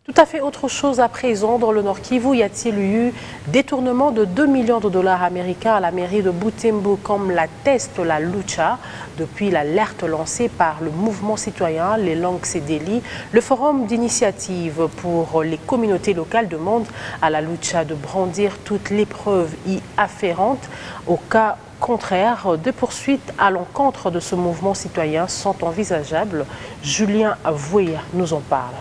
Tout à fait autre chose à présent. Dans le Nord Kivu, y a-t-il eu détournement de 2 millions de dollars américains à la mairie de Butembo, comme l'atteste la Lucha, depuis l'alerte lancée par le mouvement citoyen Les Langues Cédéli. Le forum d'initiative pour les communautés locales demande à la Lucha de brandir toutes les preuves y afférentes. Au cas contraire, des poursuites à l'encontre de ce mouvement citoyen sont envisageables. Julien Vouya nous en parle.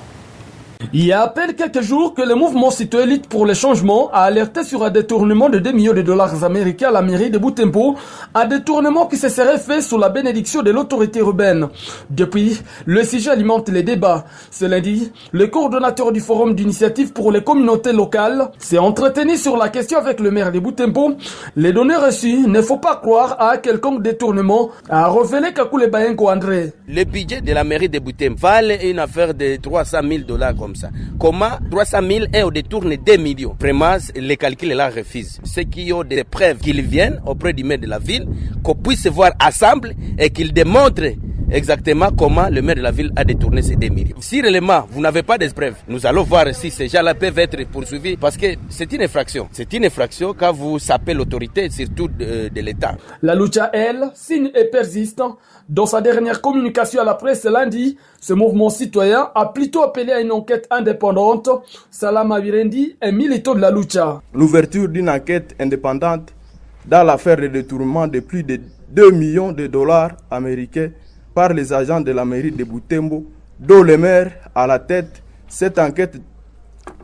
Il y a à peine quelques jours que le mouvement citoyen Lutte pour le changement a alerté sur un détournement de 2 millions de dollars américains à la mairie de Butembo, un détournement qui se serait fait sous la bénédiction de l'autorité urbaine. Depuis, le sujet alimente les débats. Ce lundi, le coordonnateur du forum d'initiative pour les communautés locales s'est entretenu sur la question avec le maire de Butembo. Les données reçues, ne faut pas croire à quelconque détournement, a révélé Kakule Bayenko André. Le budget de la mairie de Butembo vale une affaire de 300 000 dollars comme ça. Comment 300 000 et on détourne 2 millions? Vraiment, les calculs là refusent. Ceux qui ont des preuves qu'ils viennent auprès du maire de la ville, qu'on puisse voir ensemble et qu'ils démontrent exactement comment le maire de la ville a détourné ces 2 millions. Si réellement vous n'avez pas de preuves, nous allons voir si ces gens-là peuvent être poursuivis parce que c'est une infraction. C'est une infraction quand vous sapez l'autorité, surtout de l'État. La Lucha, elle, signe et persiste. Dans sa dernière communication à la presse lundi, ce mouvement citoyen a plutôt appelé à une enquête indépendante. Salama Virendi est militant de la Lucha. L'ouverture d'une enquête indépendante dans l'affaire de détournement de plus de 2 millions de dollars américains par les agents de la mairie de Butembo, dont le maire à la tête, cette enquête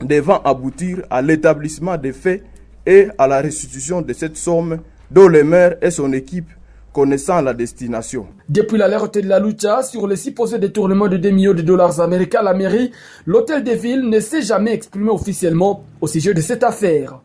devant aboutir à l'établissement des faits et à la restitution de cette somme dont le maire et son équipe connaissant la destination. Depuis l'alerte de la Lucha sur le supposé détournement de 2 millions de dollars américains à la mairie, l'hôtel de ville ne s'est jamais exprimé officiellement au sujet de cette affaire.